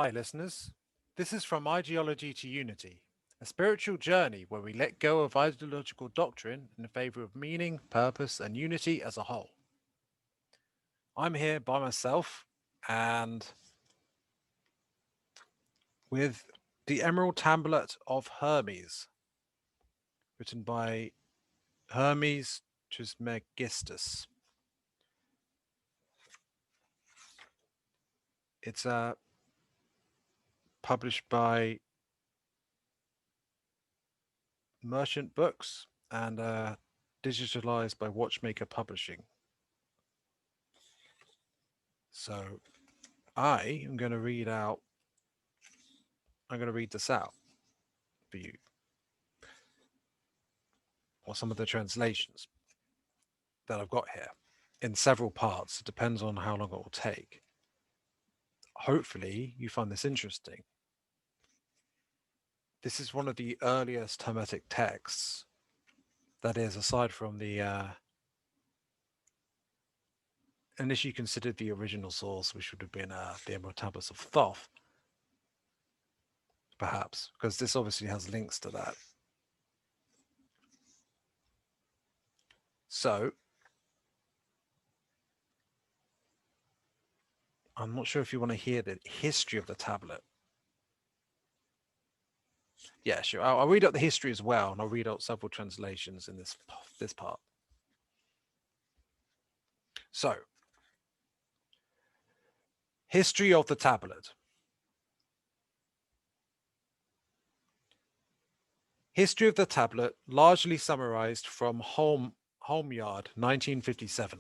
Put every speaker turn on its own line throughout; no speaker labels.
Hi, listeners. This is From Ideology to Unity, a spiritual journey where we let go of ideological doctrine in favor of meaning, purpose, and unity as a whole. I'm here by myself and with the Emerald Tablet of Hermes, written by Hermes Trimegestus. It's published by Merchant Books and digitalized by Watchmaker Publishing. So I am going to read out, I'm going to read this out for you, or some of the translations that I've got here in several parts. It depends on how long it will take. Hopefully, you find this interesting. This is one of the earliest Hermetic texts, that is, aside from the initially considered the original source, which would have been the Emerald Tablets of Thoth, perhaps, because this obviously has links to that. So, I'm not sure if you want to hear the history of the tablet. Yeah, sure. I'll read out the history as well, and I'll read out several translations in this part. So, history of the tablet. History of the tablet, largely summarized from Homeyard, 1957.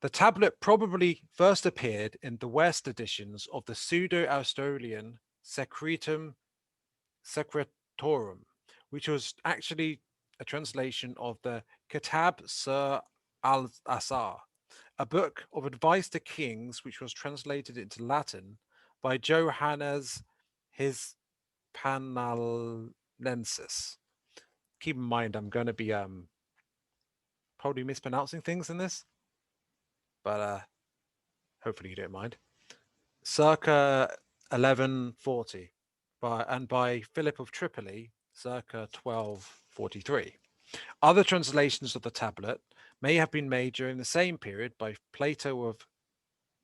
The tablet probably first appeared in the West editions of the Pseudo-Aristotelian Secretum Secretorum, which was actually a translation of the Kitab Sir al-Asar, a book of advice to kings, which was translated into Latin by Johannes Hispaniolensis. Keep in mind, I'm going to be probably mispronouncing things in this, but hopefully you don't mind. Circa 1140, by Philip of Tripoli, circa 1243. Other translations of the tablet may have been made during the same period by Plato of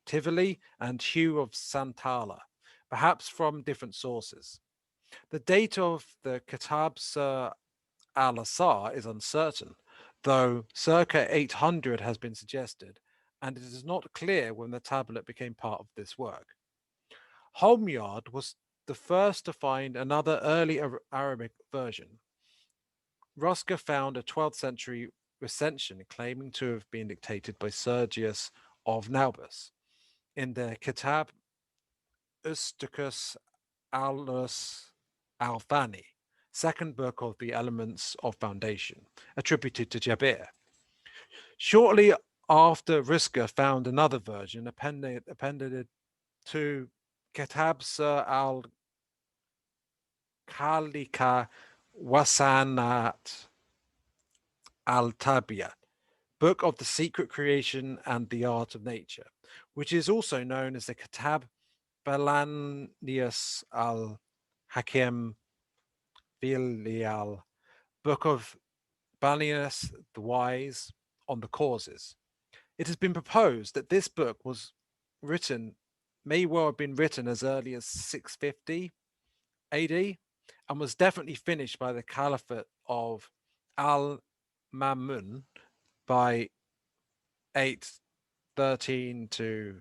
Tivoli and Hugh of Santala, perhaps from different sources. The date of the Kitab Sir al-Asar is uncertain, though circa 800 has been suggested, and it is not clear when the tablet became part of this work. Homeyard was the first to find another early Arabic version. Rusker found a 12th century recension claiming to have been dictated by Sergius of Naubus in the Kitab Usticus Aulus Alfani, second book of the Elements of Foundation, attributed to Jabir. Shortly after, Rusker found another version appended to Kitab Sir al-Khalika Wasanat al-Tabiyat, Book of the Secret Creation and the Art of Nature, which is also known as the Kitab Balanius al-Hakim Filial, Book of Balanius the Wise on the Causes. It has been proposed that this book may well have been written as early as 650 AD and was definitely finished by the Caliphate of Al-Mamun by 813 to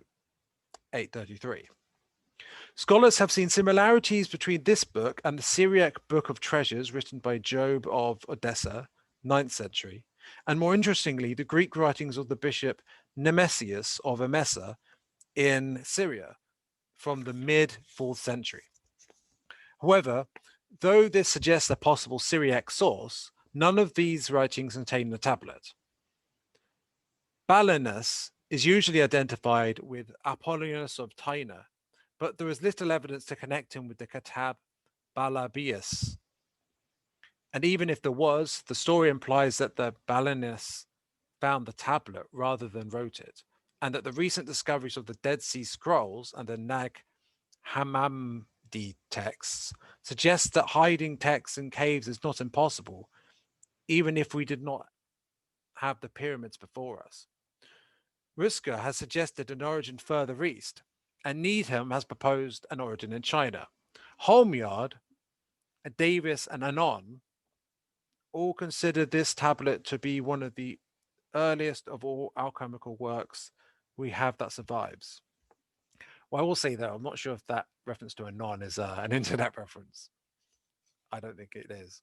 833. Scholars have seen similarities between this book and the Syriac Book of Treasures written by Job of Odessa, 9th century, and more interestingly, the Greek writings of the bishop Nemesius of Emesa in Syria from the mid-4th century. However, though this suggests a possible Syriac source, none of these writings contain the tablet. Balanus is usually identified with Apollonius of Tyana, but there is little evidence to connect him with the Kitab Balabius. And even if there was, the story implies that the Balanus found the tablet rather than wrote it, and that the recent discoveries of the Dead Sea Scrolls and the Nag Hammadi texts suggest that hiding texts in caves is not impossible, even if we did not have the pyramids before us. Ruska has suggested an origin further east, and Needham has proposed an origin in China. Holmyard, Davis, and Anon all consider this tablet to be one of the earliest of all alchemical works we have that survives. Well, I will say though, I'm not sure if that reference to Anon is an internet reference. I don't think it is.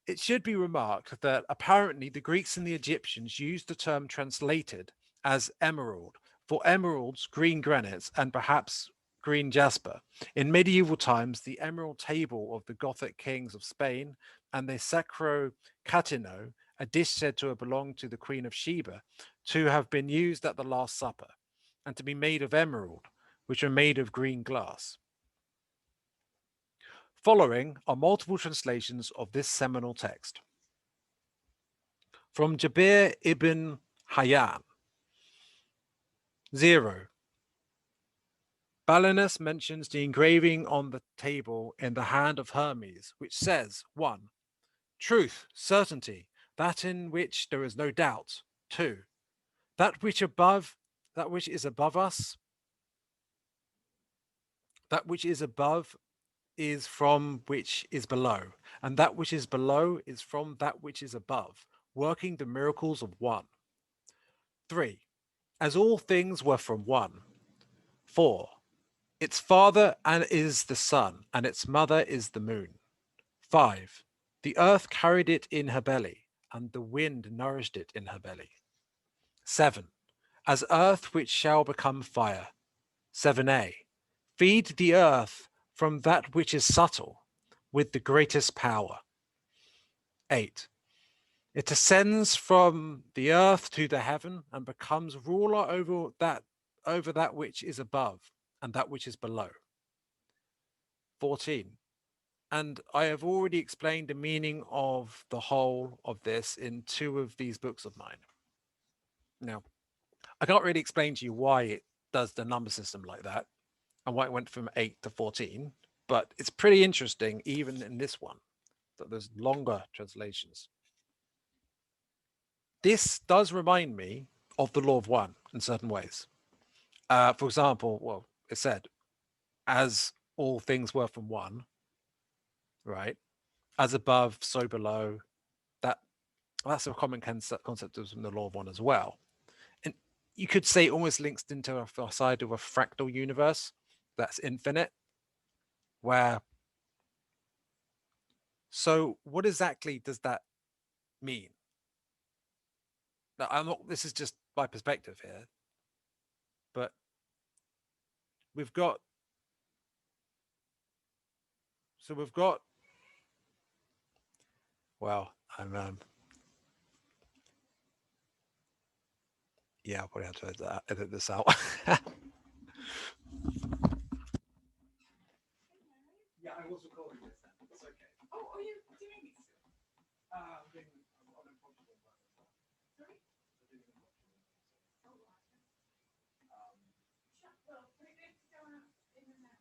It should be remarked that apparently the Greeks and the Egyptians used the term translated as emerald for emeralds, green granites, and perhaps green jasper. In medieval times, the Emerald Table of the Gothic kings of Spain and the Sacro Catino, a dish said to have belonged to the Queen of Sheba, to have been used at the Last Supper, and to be made of emerald, which are made of green glass. Following are multiple translations of this seminal text. From Jabir ibn Hayyan. 0. Balinus mentions the engraving on the table in the hand of Hermes, which says 1. Truth, certainty, that in which there is no doubt. 2. That which is above us, that which is above is from which is below, and that which is below is from that which is above, working the miracles of one. 3. As all things were from one. 4. Its father is the sun, and its mother is the moon. 5. The earth carried it in her belly, and the wind nourished it in her belly. 7. As earth which shall become fire. 7a. Feed the earth from that which is subtle, with the greatest power. 8. It ascends from the earth to the heaven and becomes ruler over that which is above and that which is below. 14. And I have already explained the meaning of the whole of this in 2 of these books of mine. Now, I can't really explain to you why it does the number system like that and why it went from 8 to 14, but it's pretty interesting even in this one that there's longer translations. This does remind me of the law of one in certain ways. For example, well, it said, as all things were from one, right? As above, so below. That's a common concept from the law of one as well. And you could say it almost links into a side of a fractal universe that's infinite, where. So, what exactly does that mean? Now, I'm not. This is just my perspective here, but we've got. So we've got. Well, I'm. Yeah, I'll probably have to edit this out. Yeah, I was recording this. It's okay.
Oh, are you doing it?
I'm doing on a Portugal one.
Sorry?
I'm doing it in Portugal.
Oh, right. Shut up. We're going to go out in an hour.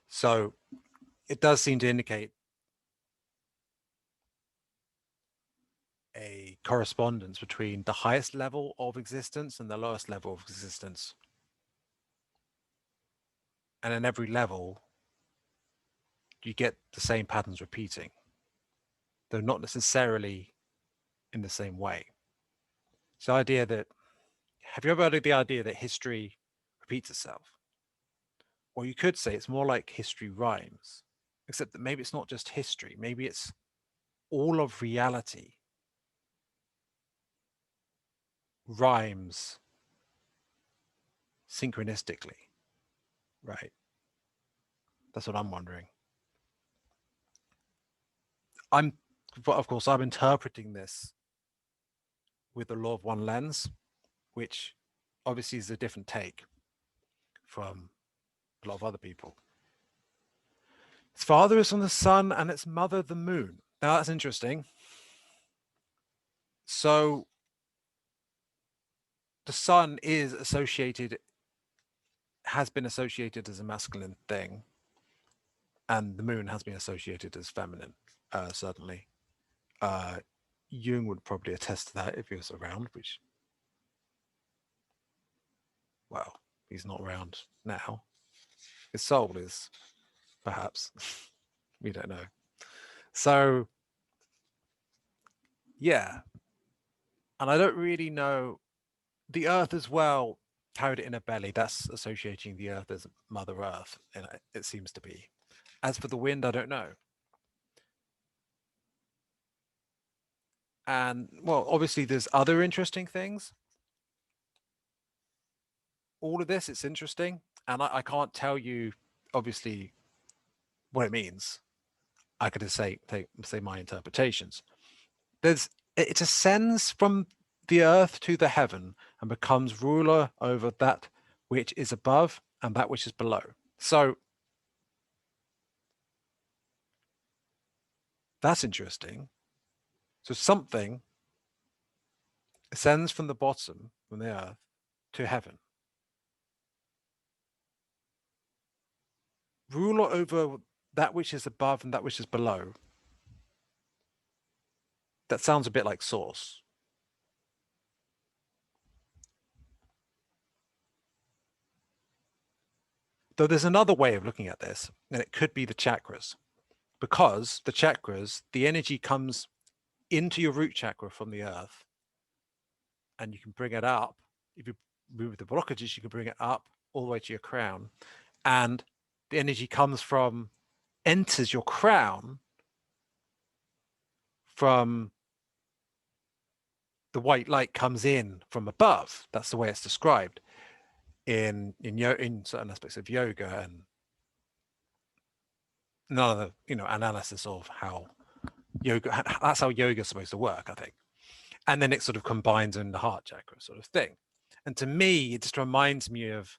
So it does seem to indicate a correspondence between the highest level of existence and the lowest level of existence. And in every level, you get the same patterns repeating. They're not necessarily in the same way. It's the idea that, have you ever heard of the idea that history repeats itself? Or you could say it's more like history rhymes, except that maybe it's not just history, maybe it's all of reality rhymes synchronistically, right? That's what I'm wondering. Of course, I'm interpreting this with the law of one lens, which obviously is a different take from a lot of other people. Its father is from the sun and its mother the moon. Now that's interesting. So the sun is associated, has been associated as a masculine thing, and the moon has been associated as feminine, certainly. Jung would probably attest to that if he was around, which, well, he's not around now. His soul is, perhaps. We don't know. So, yeah. And I don't really know. The earth as well, carried it in a belly. That's associating the earth as Mother Earth, and it seems to be. As for the wind, I don't know. And, well, obviously, there's other interesting things. All of this, it's interesting. And I can't tell you, obviously, what it means. I could just say my interpretations. It ascends from the earth to the heaven and becomes ruler over that which is above and that which is below. So that's interesting. So something ascends from the bottom, from the earth, to heaven. Ruler over that which is above and that which is below. That sounds a bit like Source. Though there's another way of looking at this, and it could be the chakras. Because the chakras, the energy comes into your root chakra from the earth, and you can bring it up. If you remove the blockages, you can bring it up all the way to your crown. And the energy enters your crown from the white light comes in from above. That's the way it's described in certain aspects of yoga and none of the analysis of how yoga. That's how yoga is supposed to work, I think. And then it sort of combines in the heart chakra sort of thing. And to me, it just reminds me of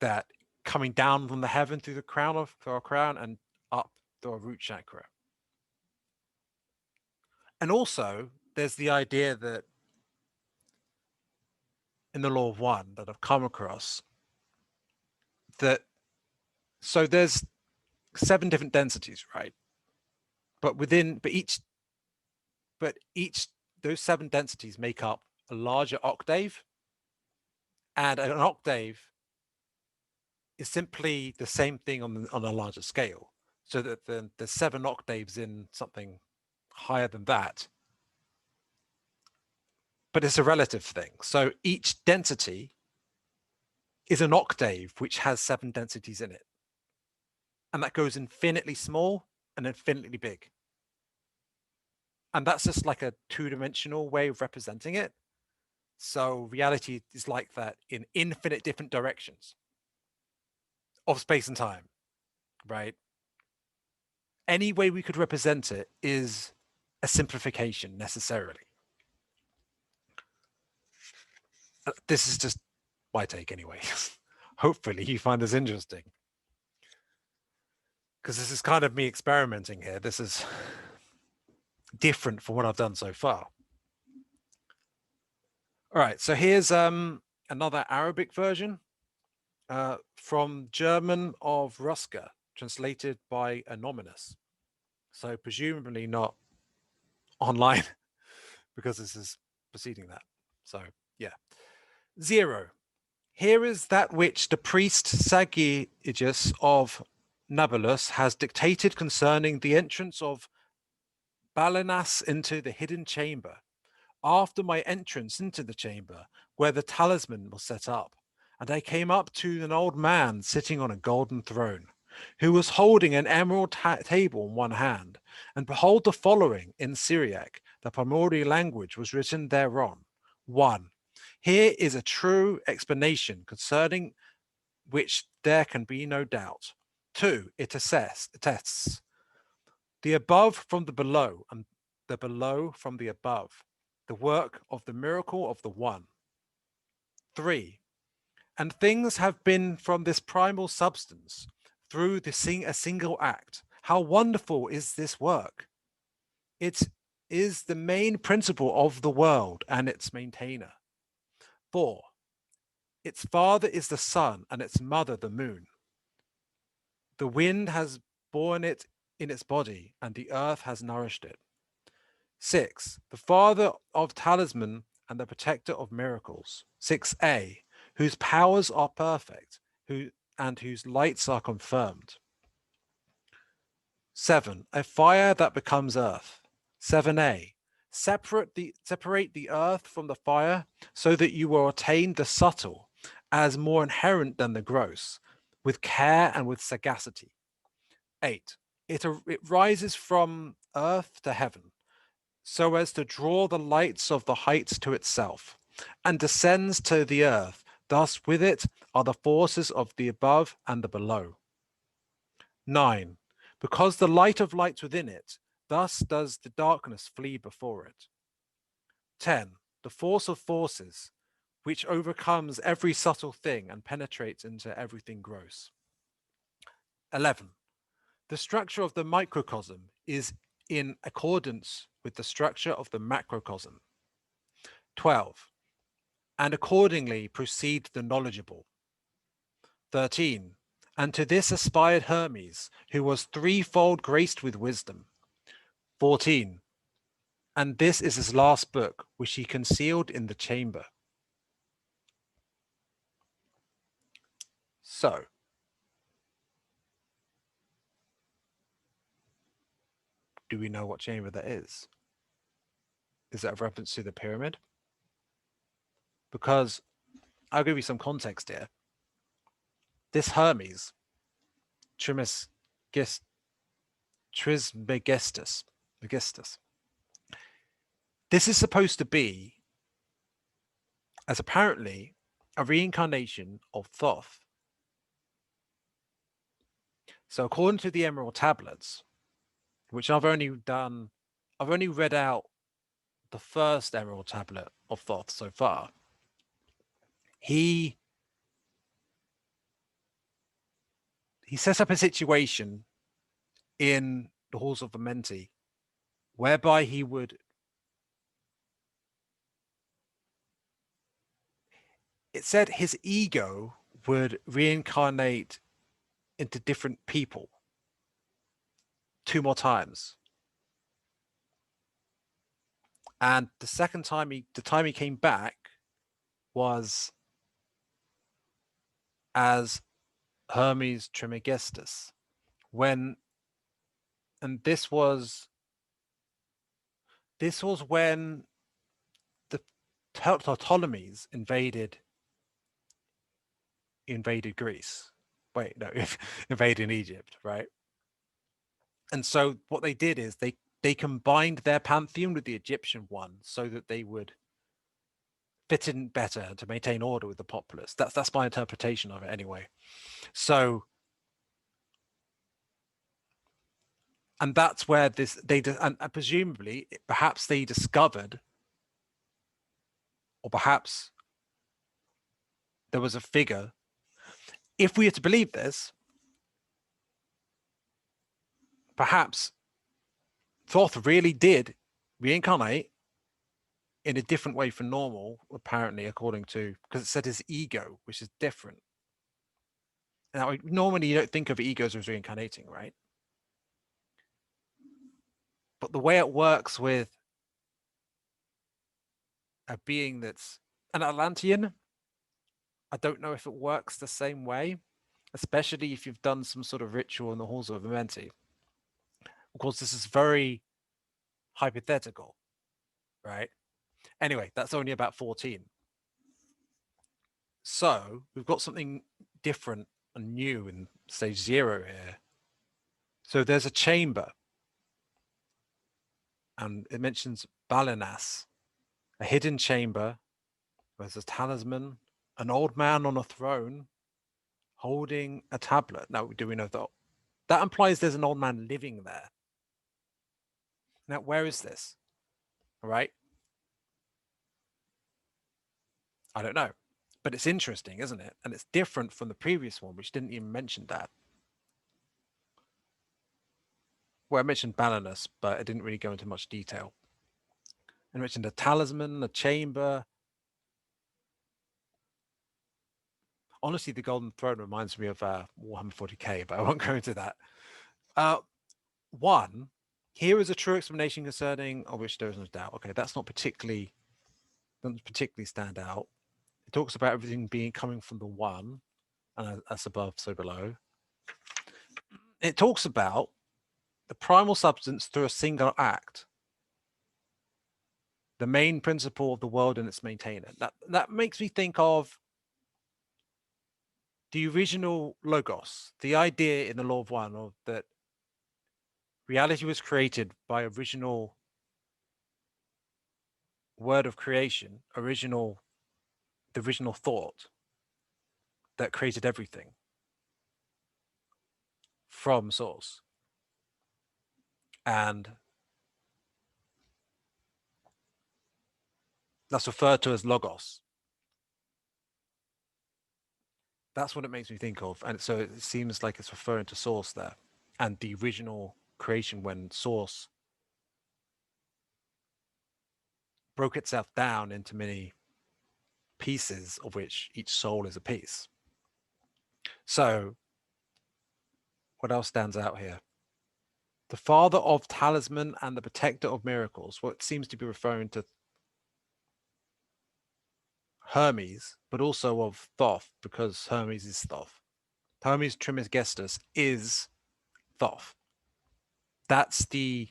that coming down from the heaven through our crown and up through our root chakra. And also, there's the idea that in the law of one that I've come across that, so there's 7 different densities, right? But each those 7 densities make up a larger octave, and an octave is simply the same thing on a larger scale. So that the 7 octaves in something higher than that, but it's a relative thing. So each density is an octave which has 7 densities in it, and that goes infinitely small and infinitely big. And that's just like a 2-dimensional way of representing it. So reality is like that in infinite different directions of space and time, right? Any way we could represent it is a simplification necessarily. This is just my take anyway. Hopefully you find this interesting, because this is kind of me experimenting here. This is different from what I've done so far. All right, so here's another Arabic version from German of Ruska, translated by Anonymous. So presumably not online because this is preceding that. So yeah. 0. Here is that which the priest Sagittarius of Nablus has dictated concerning the entrance of Balanas into the hidden chamber. After my entrance into the chamber where the talisman was set up, and I came up to an old man sitting on a golden throne, who was holding an emerald table in one hand, and behold the following in Syriac, the primordial language was written thereon. 1. Here is a true explanation concerning which there can be no doubt. 2. It attests the above from the below, and the below from the above, the work of the miracle of the one. 3. And things have been from this primal substance through a single act. How wonderful is this work! It is the main principle of the world and its maintainer. 4. Its father is the sun and its mother the moon. The wind has borne it in its body and the earth has nourished it. 6. The father of talisman and the protector of miracles. 6a. Whose powers are perfect, and whose lights are confirmed. 7. A fire that becomes earth. 7a. Separate the earth from the fire so that you will attain the subtle as more inherent than the gross, with care and with sagacity. 8. It rises from earth to heaven, so as to draw the lights of the heights to itself, and descends to the earth. Thus with it are the forces of the above and the below. 9. Because the light of lights within it, thus does the darkness flee before it. 10. The force of forces, which overcomes every subtle thing and penetrates into everything gross. 11. The structure of the microcosm is in accordance with the structure of the macrocosm. 12. And accordingly proceed the knowledgeable. 13. And to this aspired Hermes, who was threefold graced with wisdom. 14. And this is his last book, which he concealed in the chamber. So, do we know what chamber that is? Is that a reference to the pyramid? Because I'll give you some context here. This Hermes, Trimegestus, this is supposed to be, as apparently, a reincarnation of Thoth. So according to the Emerald Tablets, which I've only read out the first Emerald Tablet of Thoth so far. He set up a situation in the halls of the Menti whereby he would, it said his ego would reincarnate into different people 2 more times. And the second time the time he came back was as Hermes Trimegestus, and this was when the Ptolemies invaded Greece. Wait, no, invaded Egypt, right? And so what they did is they combined their pantheon with the Egyptian one so that they would fit in better to maintain order with the populace. That's my interpretation of it anyway. So, and that's where and presumably perhaps they discovered, or perhaps there was a figure. If we are to believe this, perhaps Thoth really did reincarnate in a different way from normal, apparently, according to, because it said his ego, which is different. Now, normally you don't think of egos as reincarnating, right? But the way it works with a being that's an Atlantean, I don't know if it works the same way, especially if you've done some sort of ritual in the halls of Amenti. Of course, this is very hypothetical, right? Anyway, that's only about 14. So we've got something different and new in stage 0 here. So there's a chamber, and it mentions Balinas, a hidden chamber. There's a talisman, an old man on a throne holding a tablet. Now, do we know that? That implies there's an old man living there. Now, where is this? All right. I don't know. But it's interesting, isn't it? And it's different from the previous one, which didn't even mention that. Well, I mentioned Balinus, but it didn't really go into much detail. I mentioned a talisman, a chamber. Honestly, the Golden Throne reminds me of Warhammer 40k, but I won't go into that. One, here is a true explanation concerning of which there is no doubt. Okay, that's not particularly doesn't particularly stand out. It talks about everything being coming from the one, and as above, so below. It talks about the primal substance through a single act, the main principle of the world and its maintainer. That makes me think of the original logos, the idea in the Law of One of that reality was created by original word of creation, the original thought that created everything from source. And that's referred to as logos. That's what it makes me think of. And so it seems like it's referring to source there and the original creation when source broke itself down into many pieces of which each soul is a piece. So what else stands out here? The father of talisman and the protector of miracles. What seems to be referring to Hermes, but also of Thoth, because Hermes is Thoth. Hermes Trimegestus is Thoth. That's the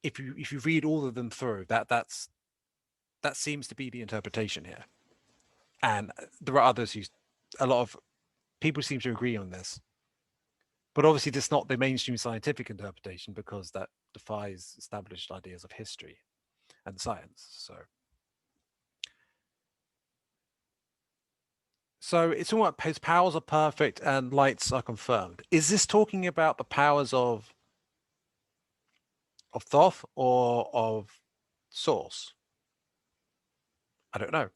if you read all of them through, that seems to be the interpretation here. And there are others who a lot of people seem to agree on this. But obviously this is not the mainstream scientific interpretation because that defies established ideas of history and science. So it's all about his powers are perfect and lights are confirmed. Is this talking about the powers of Thoth or of Source? I don't know.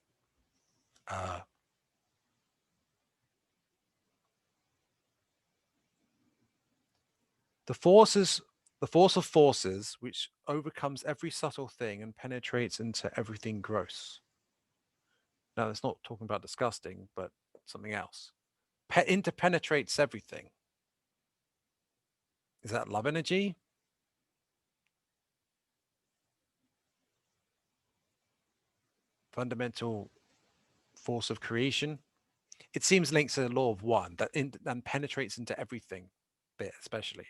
The force of forces, which overcomes every subtle thing and penetrates into everything gross. Now, it's not talking about disgusting, but something else. Interpenetrates everything. Is that love energy? Fundamental force of creation? It seems linked to the law of one that and penetrates into everything, bit especially.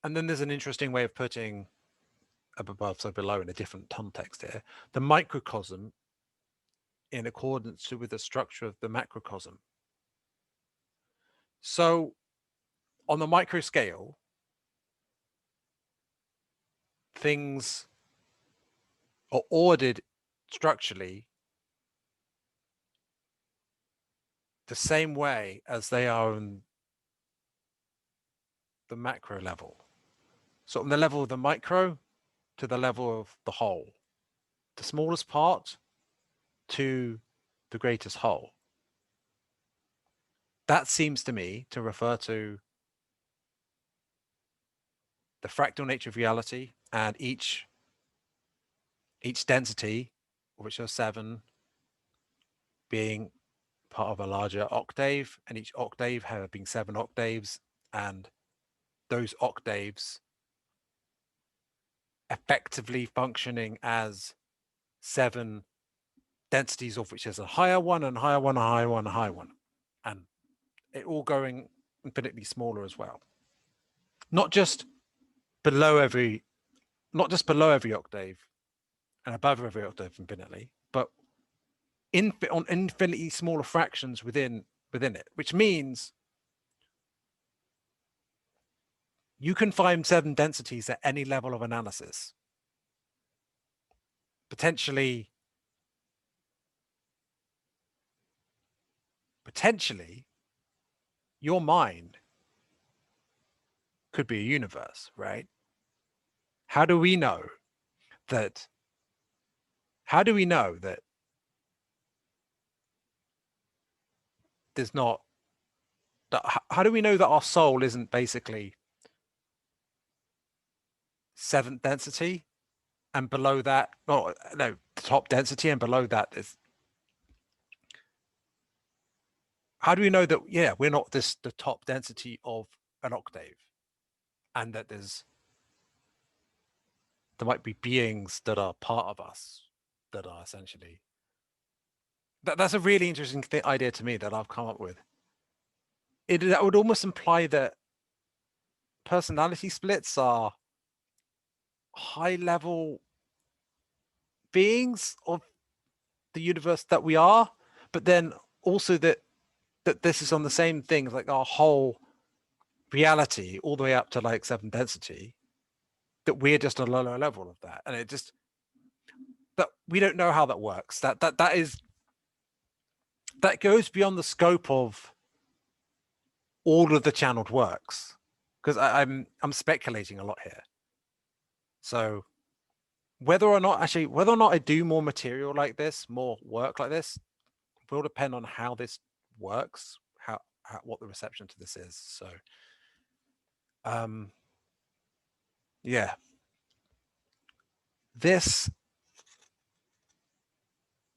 And then there's an interesting way of putting up above, so below in a different context here. The microcosm in accordance with the structure of the macrocosm. So on the micro scale, things are ordered structurally the same way as they are on the macro level. So on the level of the micro to the level of the whole, the smallest part to the greatest whole. That seems to me to refer to the fractal nature of reality and each density, which are 7, being part of a larger octave, and each octave having 7 octaves, and those octaves effectively functioning as 7 densities, of which there's a higher one and higher one, a higher one, a higher one, and it all going infinitely smaller as well. Not just below every, not just below every octave and above every octave infinitely, but on infinitely smaller fractions within it, which means you can find 7 densities at any level of analysis. Potentially, your mind could be a universe, right? How do we know that? How do we know that there's not? How do we know that our soul isn't basically 7th density, and below that, no, top density, and below that is? How do we know that? Yeah, we're not the top density of an octave, and that there might be beings that are part of us that are essentially. That's a really interesting idea to me that I've come up with. That would almost imply that personality splits are high level beings of the universe that we are, but then also that this is on the same things, like our whole reality all the way up to like 7th density, that we're just a lower level of that, and it just that we don't know how that works. That goes beyond the scope of all of the channeled works, because I'm speculating a lot here. So whether or not I do more material like this, more work like this, will depend on how this works, how what the reception to this is. So yeah, this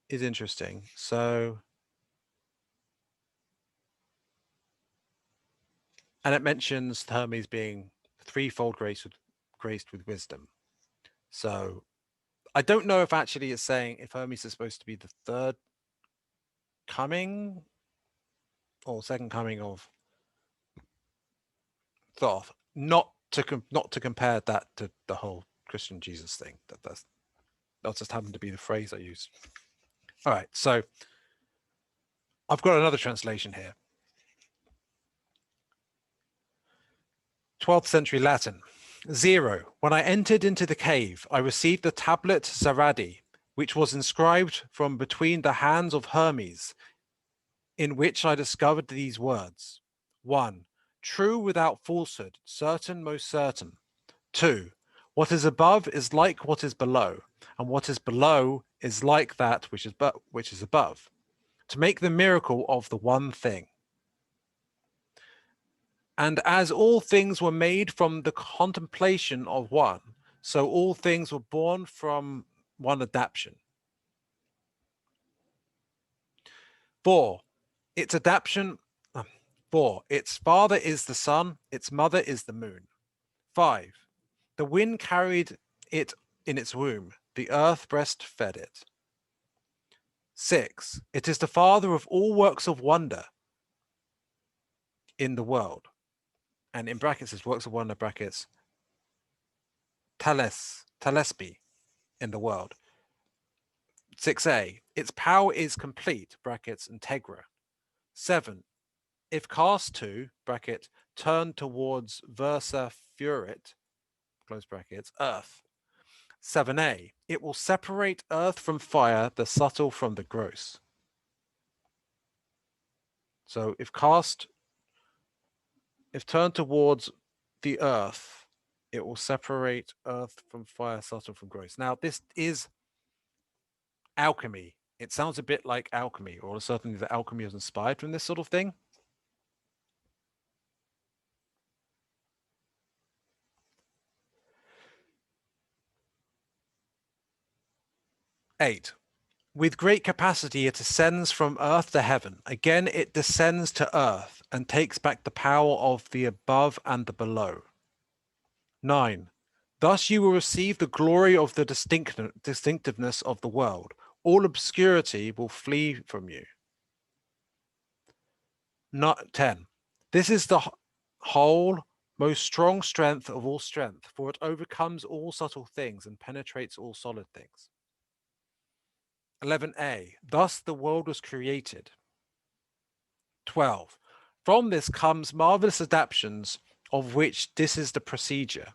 is interesting. So, and it mentions Hermes being threefold graced with wisdom. So I don't know if actually it's saying if Hermes is supposed to be the 3rd coming or 2nd coming of Thoth, not to compare that to the whole Christian Jesus thing. That just happened to be the phrase I use. All right, so I've got another translation here. 12th century Latin. 0. When I entered into the cave, I received the tablet Zaradi, which was inscribed from between the hands of Hermes, in which I discovered these words. 1. True without falsehood, certain, most certain. 2. What is above is like what is below, and what is below is like that which is above, to make the miracle of the one thing. And as all things were made from the contemplation of one, so all things were born from one adaptation. 4. Its adaptation. 4. Its father is the sun, its mother is the moon. 5. The wind carried it in its womb, the earth breastfed it. 6. It is the father of all works of wonder in the world. And in brackets is works of wonder, brackets, talespi, in the world. 6a, its power is complete, brackets, integra. 7, if cast to, bracket, turn towards versa furit, close brackets, earth. 7a, it will separate earth from fire, the subtle from the gross. So if turned towards the earth, it will separate earth from fire, subtle from gross. Now, this is alchemy. It sounds a bit like alchemy, or certainly that alchemy is inspired from this sort of thing. Eight. With great capacity, it ascends from earth to heaven. Again, it descends to earth and takes back the power of the above and the below. 9. Thus you will receive the glory of the distinctiveness of the world. All obscurity will flee from you. 10. This is the whole most strong strength of all strength, for it overcomes all subtle things and penetrates all solid things. 11a, thus the world was created. 12, from this comes marvelous adaptations, of which this is the procedure.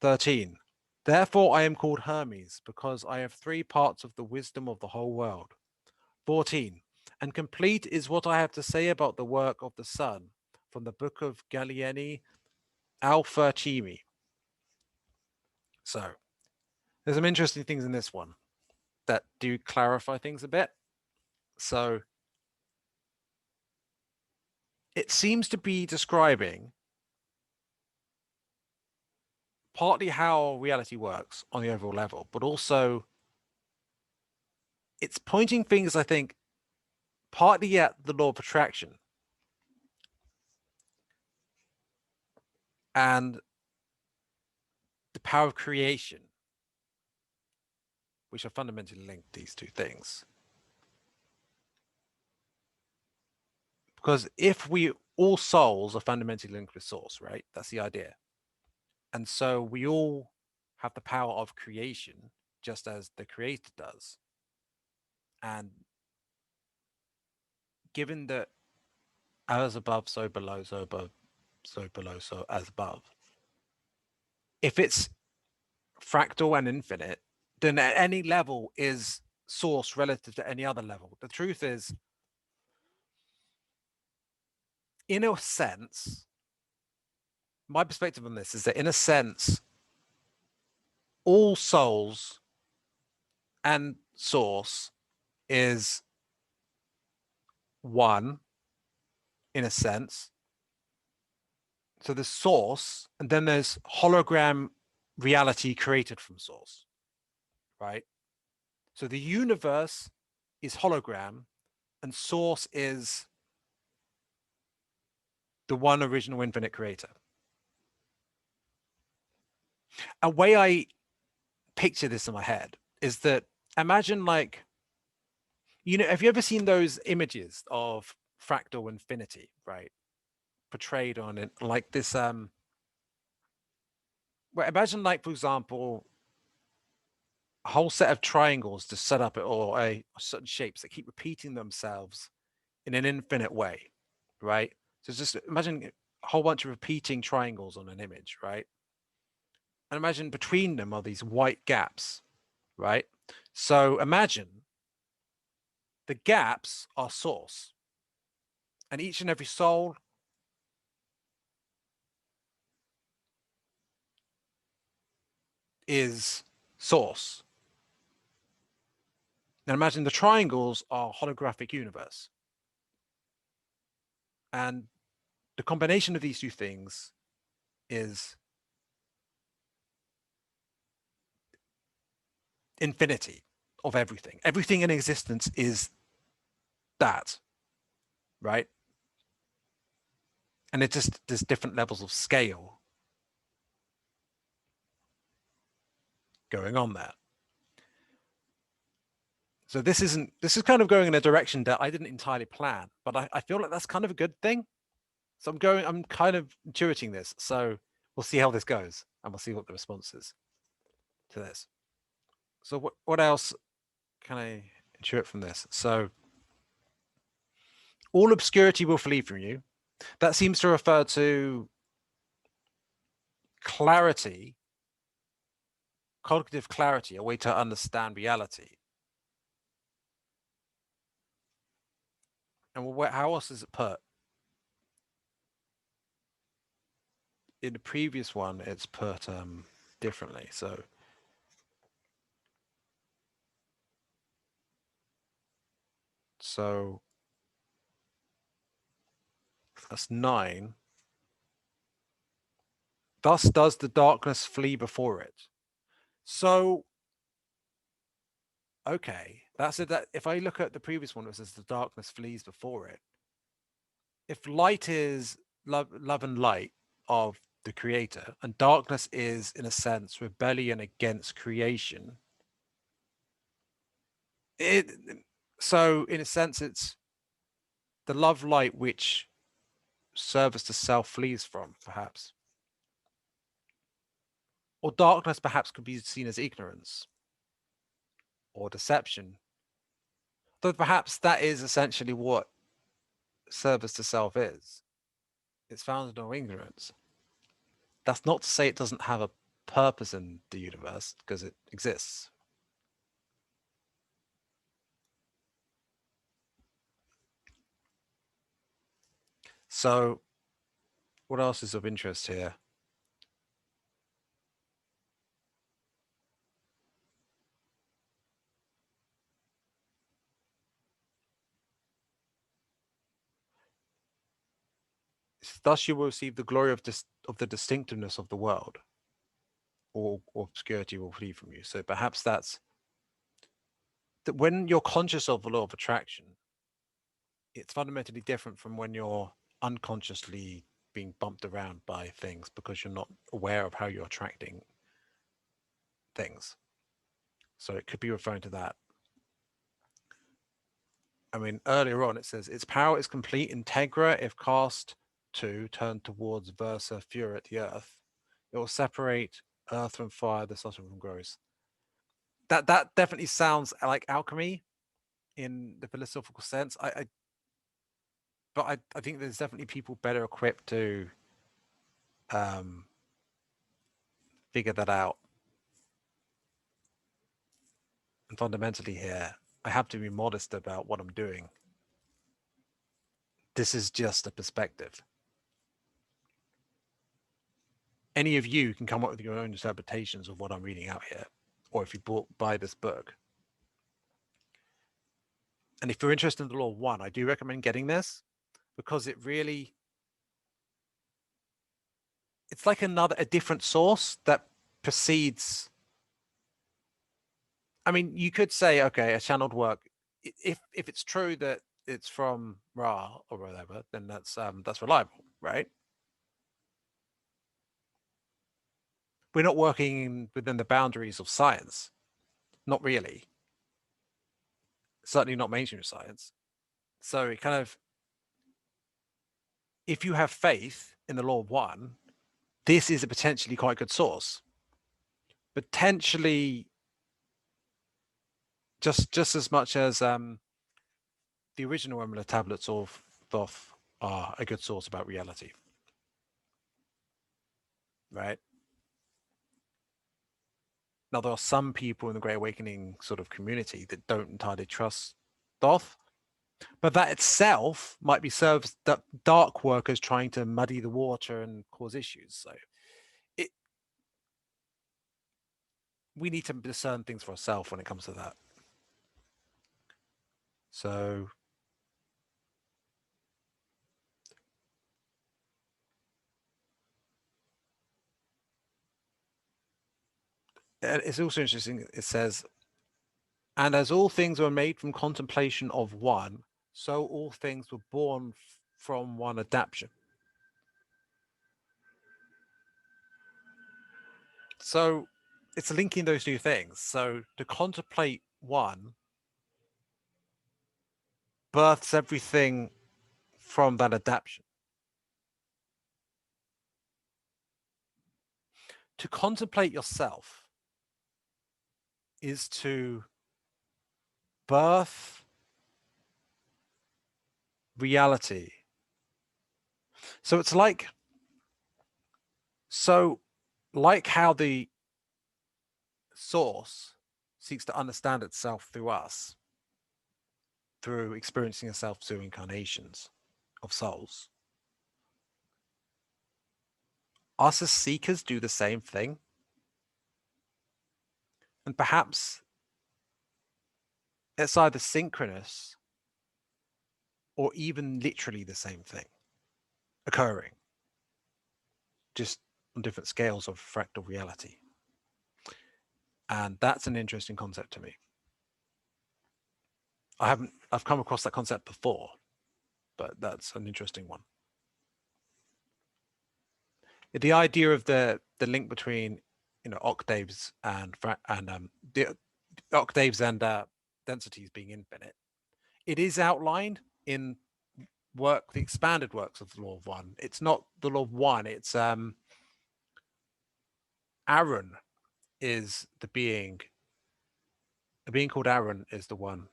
13, therefore I am called Hermes, because I have 3 parts of the wisdom of the whole world. 14, and complete is what I have to say about the work of the sun, from the book of Gallieni Alpha Chimi. So, there's some interesting things in this one that do clarify things a bit. So, it seems to be describing partly how reality works on the overall level, but also it's pointing things, I think, partly at the law of attraction and the power of creation, which are fundamentally linked, these two things. Because if we, all souls are fundamentally linked with source, right? That's the idea. And so we all have the power of creation, just as the creator does. And given that as above, so below, so above, so below, so as above, if it's fractal and infinite, then at any level is source relative to any other level. The truth is, in a sense, my perspective on this is that in a sense, all souls and source is one in a sense. So there's source, and then there's hologram reality created from source, right? So the universe is hologram, and source is the one original infinite creator. A way I picture this in my head is that imagine, like, you know, have you ever seen those images of fractal infinity, right? Portrayed on it like this, well, imagine, like, for example, a whole set of triangles to set up or a certain shapes that keep repeating themselves in an infinite way, right? So just imagine a whole bunch of repeating triangles on an image, right? And imagine between them are these white gaps, right? So imagine the gaps are source, and each and every soul is source. Now imagine the triangles are holographic universe. And the combination of these two things is infinity of everything. Everything in existence is that, right? And it just, there's different levels of scale going on there. So this is kind of going in a direction that I didn't entirely plan, but I feel like that's kind of a good thing. So I'm kind of intuiting this. So we'll see how this goes, and we'll see what the response is to this. So what else can I intuit from this? So all obscurity will flee from you. That seems to refer to clarity, cognitive clarity, a way to understand reality. And how else is it put? In the previous one, it's put differently. So that's 9. Thus does the darkness flee before it. So, okay, that's it. That if I look at the previous one, it says the darkness flees before it. If light is love and light of the creator, and darkness is, in a sense, rebellion against creation. So in a sense, it's the love light which service to self flees from, perhaps. Or darkness perhaps could be seen as ignorance or deception. Though perhaps that is essentially what service to self is. It's founded on ignorance. That's not to say it doesn't have a purpose in the universe, because it exists. So, what else is of interest here? Thus you will receive the glory of the distinctiveness of the world, or obscurity will flee from you. So perhaps that's that when you're conscious of the law of attraction, it's fundamentally different from when you're unconsciously being bumped around by things because you're not aware of how you're attracting things. So it could be referring to that. I mean, earlier on it says its power is complete, integra, if cast to turn towards versa furet the earth. It will separate earth from fire, the substance from gross. That definitely sounds like alchemy in the philosophical sense. But I think there's definitely people better equipped to figure that out. And fundamentally here, I have to be modest about what I'm doing. This is just a perspective. Any of you can come up with your own interpretations of what I'm reading out here, or if you buy this book. And if you're interested in the law of one, I do recommend getting this because it really, it's like a different source that precedes. I mean, you could say, okay, a channeled work, if it's true that it's from Ra or whatever, then that's reliable, right? We're not working within the boundaries of science, not really. Certainly not mainstream science. So it kind of, if you have faith in the law of one, this is a potentially quite good source. Potentially just as much as the original Emerald Tablets of Thoth are a good source about reality. Right? Now, there are some people in the Great Awakening sort of community that don't entirely trust Thoth, but that itself might be served that dark workers trying to muddy the water and cause issues. So we need to discern things for ourselves when it comes to that. So it's also interesting. It says, and as all things were made from contemplation of one, so all things were born from one adaptation. So it's linking those two things. So to contemplate one births everything from that adaptation. To contemplate yourself is to birth reality. So it's like how the source seeks to understand itself through us, through experiencing itself through incarnations of souls. Us as seekers do the same thing. And perhaps it's either synchronous or even literally the same thing occurring, just on different scales of fractal reality. And that's an interesting concept to me. I've come across that concept before, but that's an interesting one. The idea of the link between octaves and the octaves and densities being infinite. It is outlined in work, the expanded works of the law of one. It's not the law of one. It's Aaron is the being. A being called Aaron is the one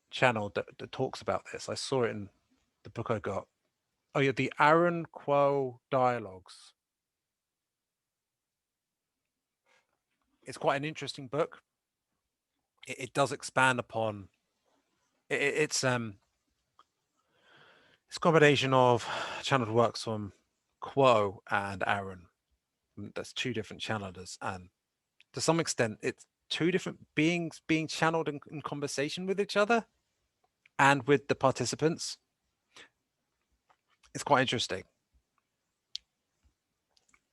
channel that talks about this. I saw it in the book I got. Oh yeah, the Aaron Quo Dialogues. It's quite an interesting book. It does expand upon it's a combination of channeled works from Quo and Aaron. That's two different channelers, and to some extent, it's two different beings being channeled in conversation with each other and with the participants. It's quite interesting.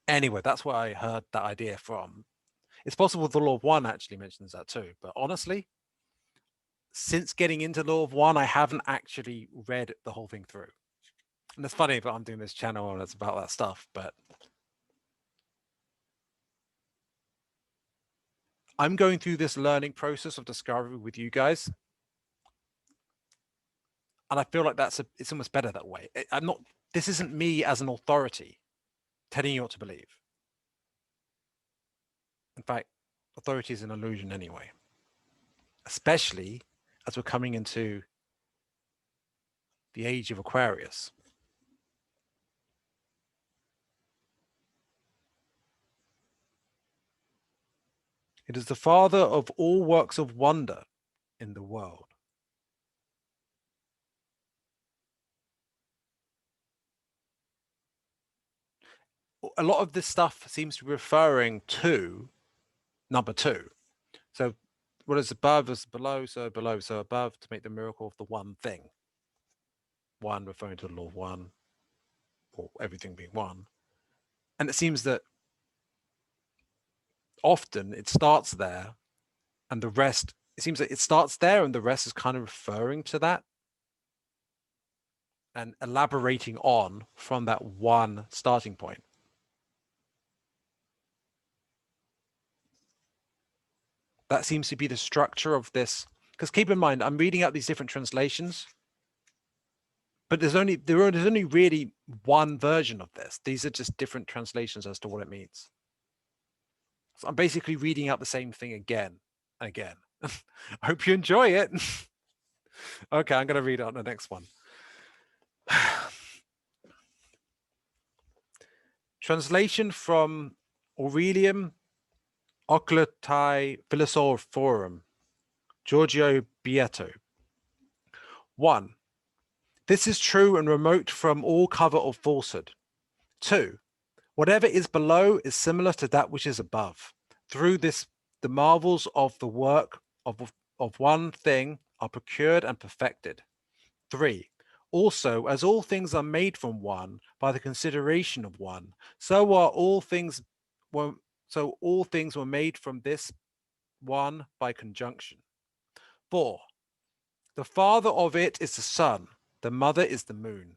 Anyway, that's where I heard that idea from. It's possible the law of one actually mentions that too, but honestly, since getting into law of one, I haven't actually read the whole thing through. And it's funny that I'm doing this channel and it's about that stuff, but I'm going through this learning process of discovery with you guys. And I feel like it's almost better that way. This isn't me as an authority telling you what to believe. In fact, authority is an illusion anyway, especially as we're coming into the age of Aquarius. It is the father of all works of wonder in the world. A lot of this stuff seems to be referring to number two. So what is above is below, so below, so above, to make the miracle of the one thing. One referring to the law of one, or everything being one. And it seems that often it starts there and the rest, it seems that it starts there and the rest is kind of referring to that and elaborating on from that one starting point. That seems to be the structure of this. Because keep in mind, I'm reading out these different translations, but there's only really one version of this. These are just different translations as to what it means. So I'm basically reading out the same thing again and again. I hope you enjoy it. Okay, I'm going to read out the next one. Translation from Aurelium Oculatai Philosophorum, Giorgio Bieto. 1. This is true and remote from all cover of falsehood. 2. Whatever is below is similar to that which is above. Through this, the marvels of the work of one thing are procured and perfected. 3. Also, as all things are made from one by the consideration of one, so all things were made from this one by conjunction. 4. The father of it is the sun, the mother is the moon.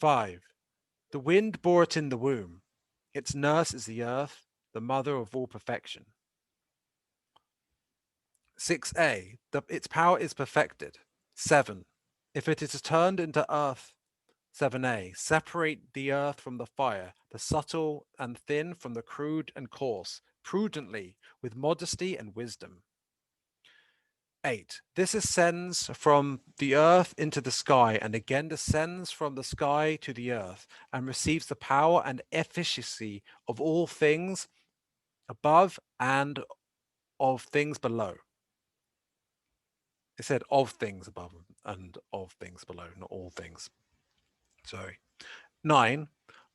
5. The wind bore it in the womb. Its nurse is the earth, the mother of all perfection. 6a. Its power is perfected. 7. If it is turned into earth. 7a. Separate the earth from the fire, the subtle and thin from the crude and coarse, prudently, with modesty and wisdom. 8. This ascends from the earth into the sky and again descends from the sky to the earth and receives the power and efficacy of all things above and of things below. It said of things above and of things below, not all things. Sorry. 9.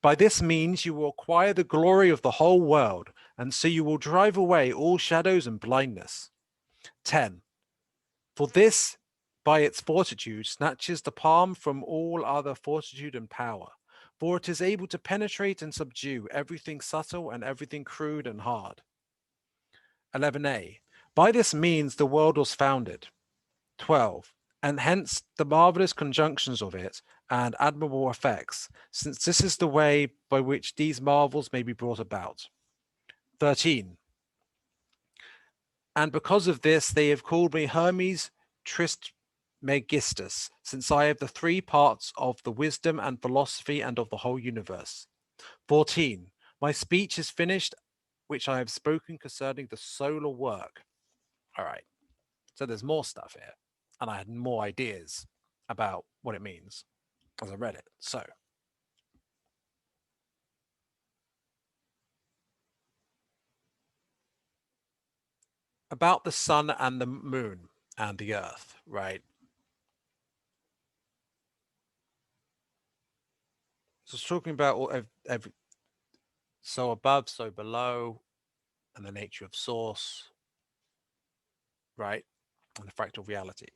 By this means you will acquire the glory of the whole world, and so you will drive away all shadows and blindness. 10. For this, by its fortitude, snatches the palm from all other fortitude and power, for it is able to penetrate and subdue everything subtle and everything crude and hard. 11a. By this means the world was founded. 12. And hence the marvelous conjunctions of it and admirable effects, since this is the way by which these marvels may be brought about. 13. And because of this, they have called me Hermes Trimegestus, since I have the three parts of the wisdom and philosophy and of the whole universe. 14. My speech is finished, which I have spoken concerning the solar work. All right. So there's more stuff here. And I had more ideas about what it means as I read it. So about the sun and the moon and the earth, right? So it's talking about every so above, so below, and the nature of source, right? And the fractal reality.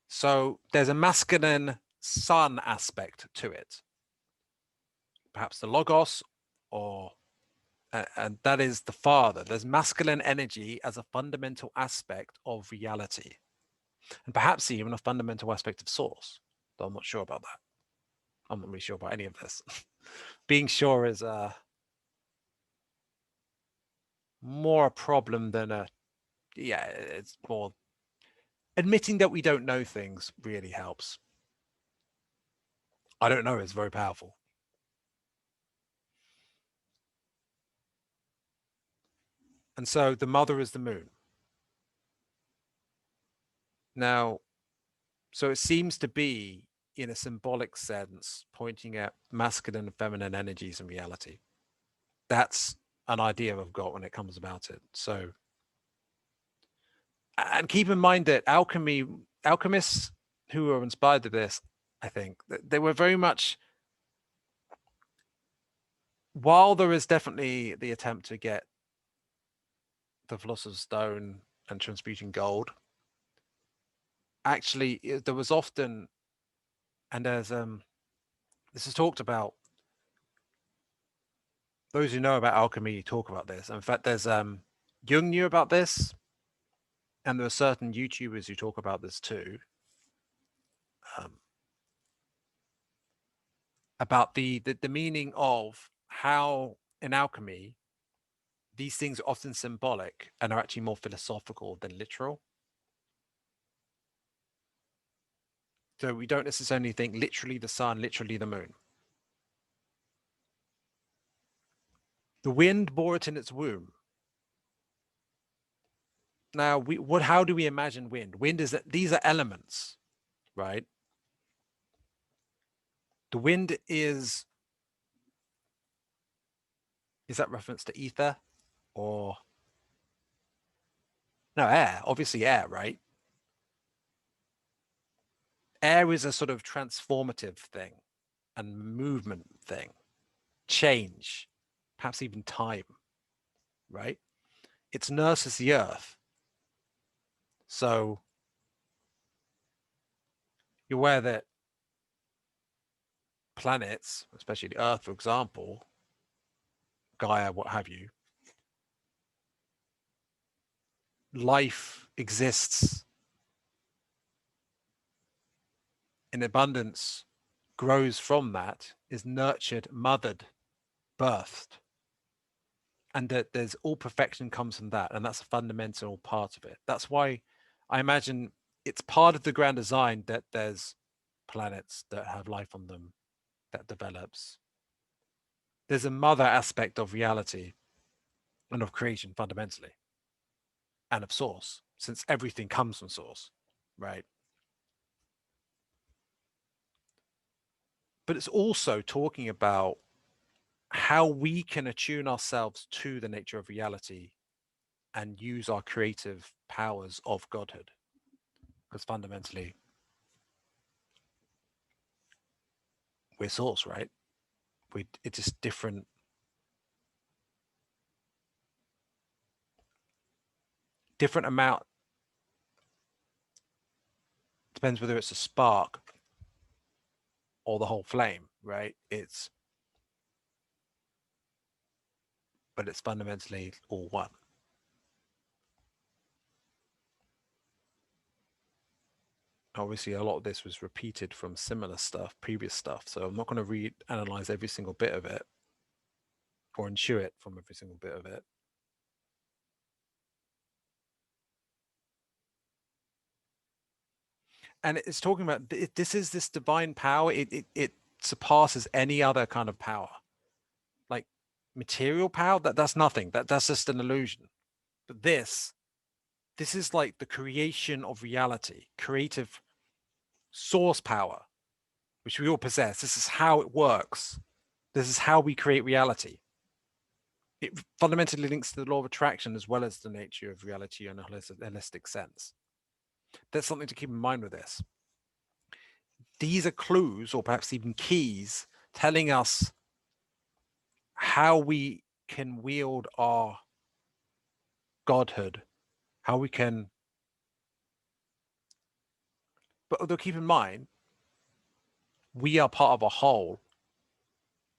So there's a masculine sun aspect to it. Perhaps the logos, or and that is the father. There's masculine energy as a fundamental aspect of reality, and perhaps even a fundamental aspect of source. Though I'm not sure about that. I'm not really sure about any of this. Being sure is more a problem than it's more admitting that we don't know things really helps. I don't know is very powerful. And so the mother is the moon. Now, so it seems to be, in a symbolic sense, pointing at masculine and feminine energies in reality. That's an idea I've got when it comes about it. So, and keep in mind that alchemists who were inspired by this, I think, they were very much, while there is definitely the attempt to get the philosopher's stone and transmuting gold, actually there was often, and there's this is talked about, those who know about alchemy talk about this. In fact, there's Jung knew about this, and there are certain YouTubers who talk about this too, about the meaning of how in alchemy these things are often symbolic and are actually more philosophical than literal. So we don't necessarily think literally the sun, literally the moon. The wind bore it in its womb. Now, how do we imagine wind? Wind is that these are elements, right? The wind is that reference to ether or no, air? Obviously air, right? Air is a sort of transformative thing and movement thing, change, perhaps even time, right? It nurses the earth. So you're aware that planets, especially the Earth, for example, Gaia, what have you, life exists in abundance, grows from that, is nurtured, mothered, birthed. And that there's all perfection comes from that. And that's a fundamental part of it. That's why I imagine it's part of the grand design that there's planets that have life on them that develops. There's a mother aspect of reality and of creation fundamentally, and of source, since everything comes from source, right? But it's also talking about how we can attune ourselves to the nature of reality and use our creative powers of godhood. Because fundamentally, we're source, right? It's just different amount. Depends whether it's a spark or the whole flame, right? But it's fundamentally all one. Obviously, a lot of this was repeated from similar stuff, previous stuff. So I'm not going to analyze every single bit of it or intuit from every single bit of it. And it's talking about this is this divine power. It surpasses any other kind of power. Like material power, that's nothing. That's just an illusion. But this is like the creation of reality, creative source power, which we all possess. This is how it works. This is how we create reality. It fundamentally links to the law of attraction as well as the nature of reality in a holistic sense. There's something to keep in mind with this. These are clues, or perhaps even keys, telling us how we can wield our godhood, how we can. But although keep in mind, we are part of a whole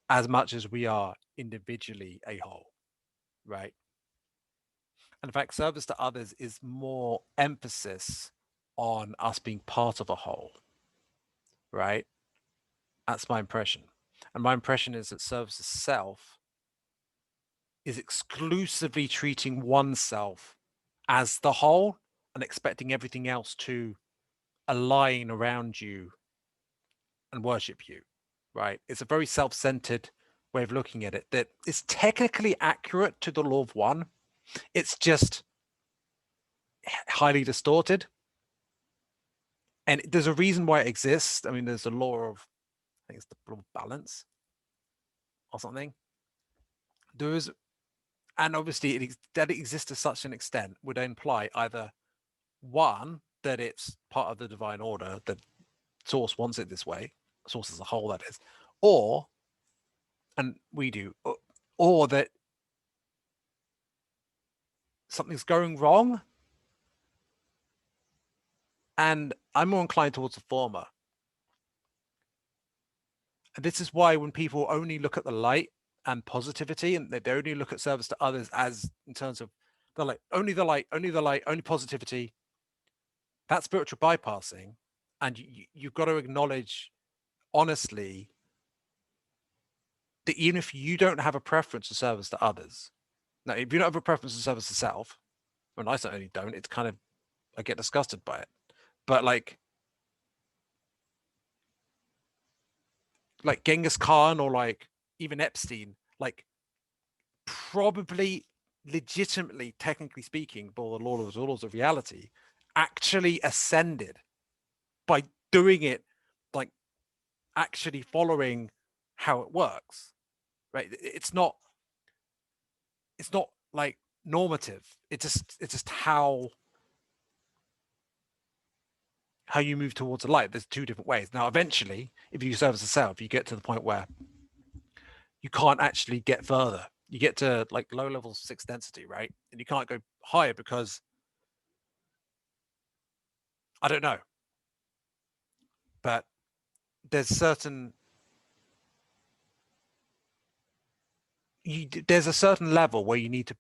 as much as we are individually a whole, right? And in fact, service to others is more emphasis on us being part of a whole, right? That's my impression. And my impression is that service to self is exclusively treating oneself as the whole and expecting everything else to align around you and worship you, right? It's a very self-centered way of looking at it that is technically accurate to the law of one. It's just highly distorted. And there's a reason why it exists. I mean, there's a law of, I think it's the law of balance or something. There is, and obviously that it exists to such an extent would imply either one, that it's part of the divine order, that source wants it this way, source as a whole, that is, or, and we do, or that something's going wrong. And I'm more inclined towards the former. And this is why when people only look at the light and positivity, and they only look at service to others as in terms of they're like only the light, only positivity, that's spiritual bypassing. And you've got to acknowledge honestly that even if you don't have a preference for service to others, now if you don't have a preference for service to self, well, I certainly don't. It's kind of, I get disgusted by it. But like Genghis Khan or like even Epstein, like probably legitimately, technically speaking, by the laws of reality, actually ascended by doing it, like actually following how it works, right? It's not like normative. It's just how you move towards the light. There's two different ways. Now, eventually, if you serve as a self, you get to the point where you can't actually get further. You get to like low level sixth density, right? And you can't go higher because I don't know. But there's certain there's a certain level where you need to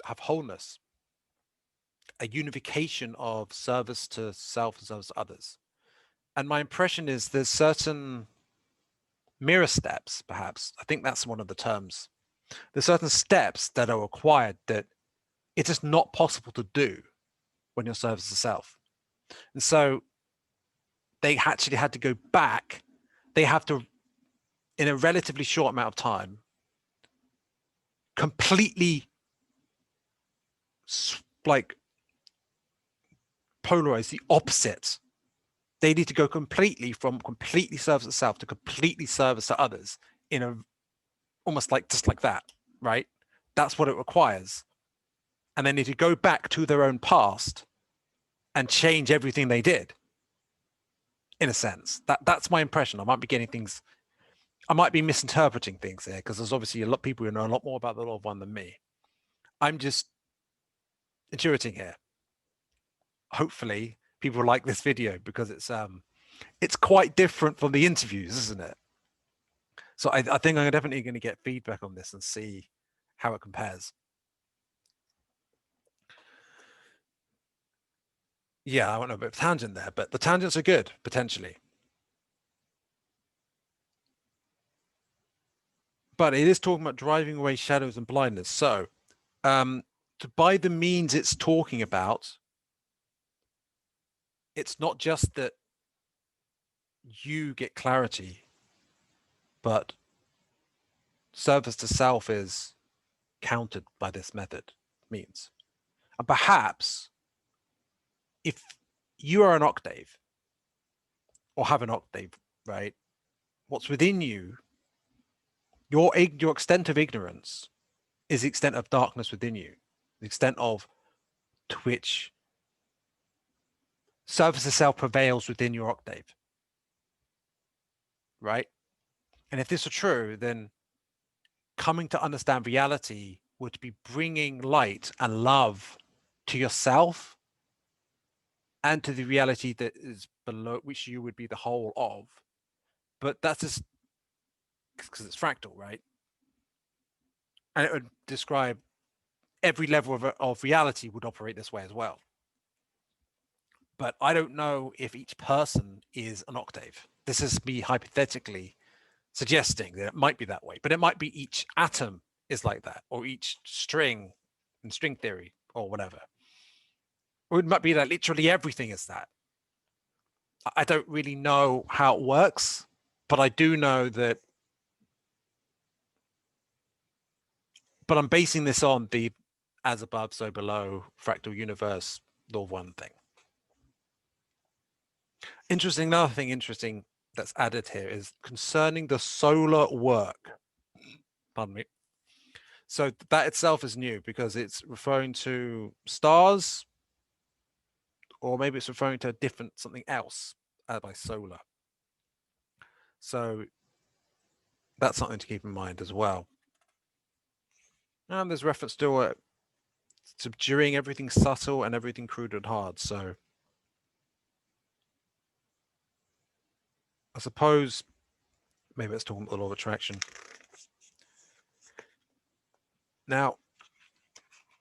have wholeness, a unification of service to self and service to others. And my impression is there's certain mirror steps, perhaps. I think that's one of the terms. There's certain steps that are required that it's just not possible to do when you're service to self. And so they actually had to go back. They have to, in a relatively short amount of time, completely like polarize the opposite. They need to go completely from completely service to self to completely service to others in a almost like just like that, right? That's what it requires. And they need to go back to their own past and change everything they did. In a sense, that's my impression. I might be getting things, I might be misinterpreting things there because there's obviously a lot of people who know a lot more about the law of one than me. I'm just intuiting here. Hopefully, people like this video because it's quite different from the interviews, isn't it? So I think I'm definitely going to get feedback on this and see how it compares. Yeah, I went a bit of a tangent there, but the tangents are good potentially. But it is talking about driving away shadows and blindness. So by the means it's talking about, it's not just that you get clarity, but service to self is countered by this method means. And perhaps if you are an octave or have an octave, right, what's within you, your extent of ignorance is the extent of darkness within you, the extent of to which service to self prevails within your octave, right? And if this are true, then coming to understand reality would be bringing light and love to yourself and to the reality that is below, which you would be the whole of. But that's just because it's fractal, right? And it would describe every level of reality would operate this way as well. But I don't know if each person is an octave. This is me hypothetically suggesting that it might be that way, but it might be each atom is like that, or each string in string theory, or whatever. Or it might be that literally everything is that. I don't really know how it works, but I do know that. But I'm basing this on the as above, so below fractal universe law of one thing. Interesting. Another thing interesting that's added here is concerning the solar work. Pardon me. So that itself is new because it's referring to stars, or maybe it's referring to a different something else by solar. So that's something to keep in mind as well. And there's reference to subduing everything subtle and everything crude and hard. So I suppose maybe it's talking about the law of attraction. Now,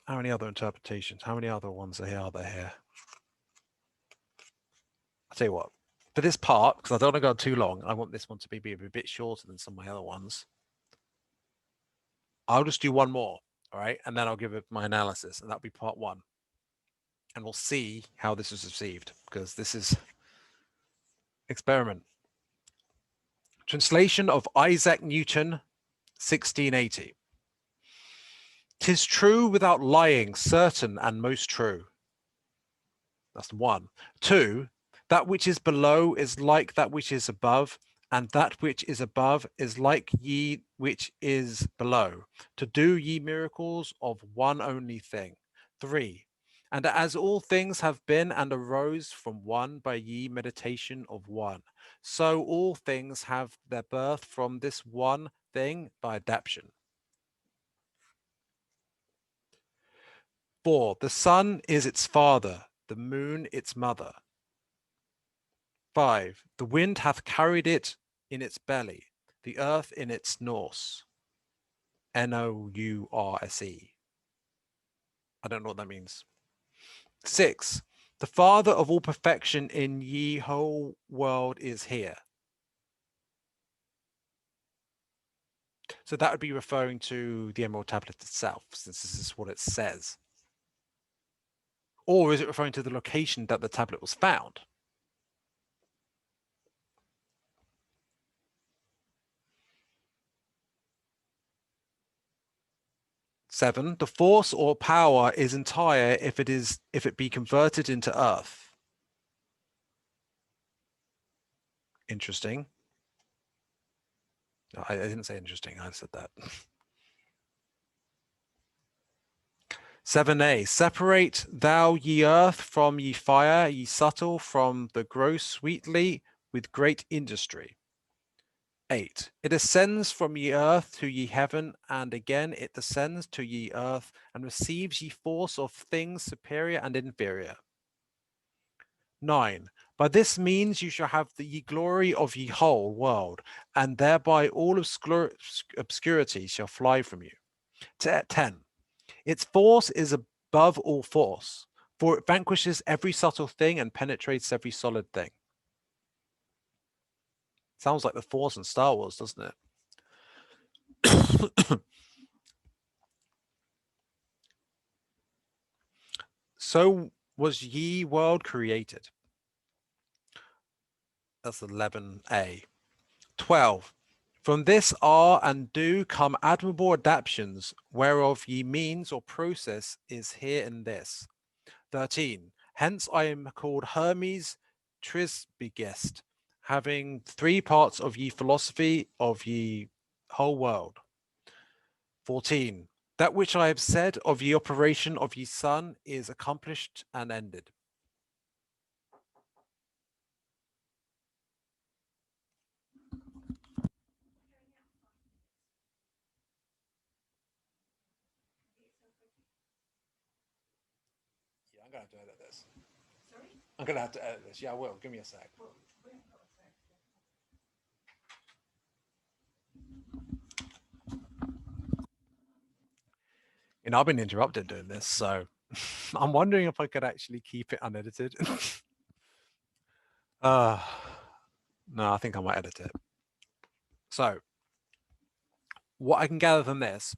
how many other interpretations? How many other ones are there here? I'll tell you what, for this part, because I don't want to go too long, I want this one to be a bit shorter than some of my other ones. I'll just do one more, all right? And then I'll give it my analysis, and that'll be part one. And we'll see how this is received, because this is experiment. Translation of Isaac Newton, 1680. 'Tis true without lying, certain and most true. That's one. Two, that which is below is like that which is above, and that which is above is like ye which is below, to do ye miracles of one only thing. 3. And as all things have been and arose from one by ye meditation of one, so all things have their birth from this one thing by adaptation. 4. The sun is its father, the moon its mother. 5. The wind hath carried it in its belly, the earth in its nourse. Nourse. I don't know what that means. 6. The father of all perfection in ye whole world is here. So that would be referring to the Emerald Tablet itself, since this is what it says. Or is it referring to the location that the tablet was found? 7. The force or power is entire if it be converted into earth. Interesting. I didn't say interesting, I said that. 7a. Separate thou ye earth from ye fire, ye subtle from the gross sweetly with great industry. 8. It ascends from ye earth to ye heaven, and again it descends to ye earth, and receives ye force of things superior and inferior. 9. By this means you shall have the ye glory of ye whole world, and thereby all obscurity shall fly from you. 10. Its force is above all force, for it vanquishes every subtle thing and penetrates every solid thing. Sounds like the Force in Star Wars, doesn't it? So was ye world created. That's 11a. 12. From this are and do come admirable adaptations, whereof ye means or process is here in this. 13. Hence I am called Hermes Trimegestus, having 3 parts of ye philosophy of ye whole world. 14. That which I have said of ye operation of ye sun is accomplished and ended. Yeah, I'm gonna have to edit this.
Sorry?
I'm gonna have to edit this. Yeah, I will. Give me a sec.
Well, we haven't got a sec.
You know, I've been interrupted doing this, so I'm wondering if I could actually keep it unedited. uh, no, I think I might edit it. So, what I can gather from this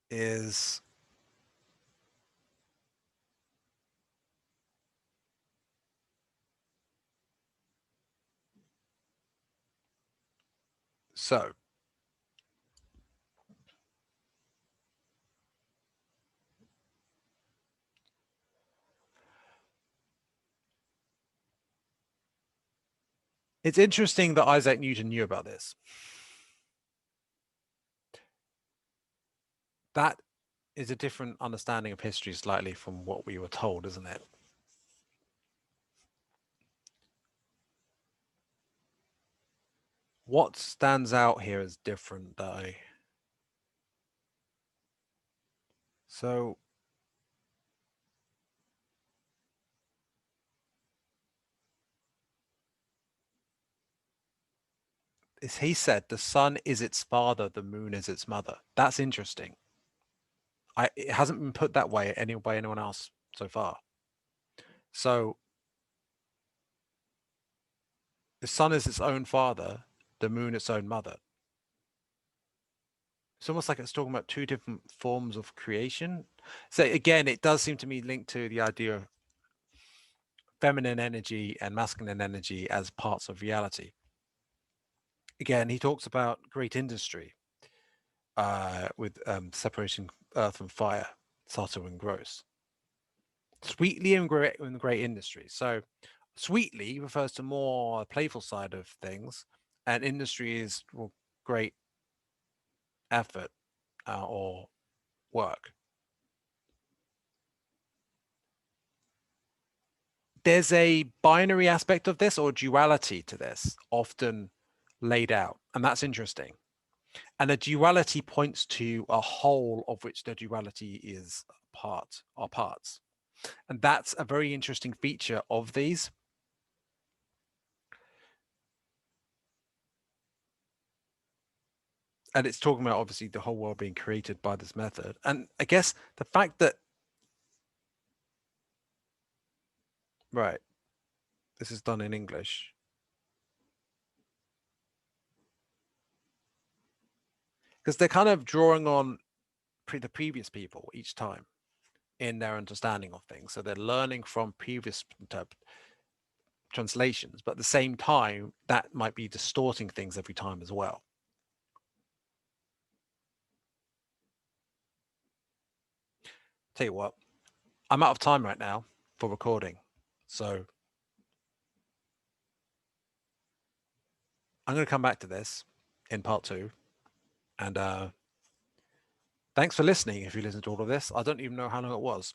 is so. It's interesting that Isaac Newton knew about this. That is a different understanding of history slightly from what we were told, isn't it? What stands out here as different, though? So, as he said, the sun is its father, the moon is its mother. That's interesting. It hasn't been put that way by anyone else so far. So, the sun is its own father, the moon its own mother. It's almost like it's talking about 2 different forms of creation. So again, it does seem to me linked to the idea of feminine energy and masculine energy as parts of reality. Again, he talks about great industry with separating earth and fire, subtle and gross. Sweetly and great industry. So sweetly refers to more playful side of things, and industry is great effort or work. There's a binary aspect of this or duality to this often laid out, and that's interesting. And the duality points to a whole of which the duality is are parts. And that's a very interesting feature of these. And it's talking about obviously the whole world being created by this method. And I guess the fact that, right, this is done in English. Because they're kind of drawing on the previous people each time in their understanding of things. So they're learning from previous translations, but at the same time, that might be distorting things every time as well. Tell you what, I'm out of time right now for recording. So I'm going to come back to this in part 2. And thanks for listening if you listened to all of this. I don't even know how long it was.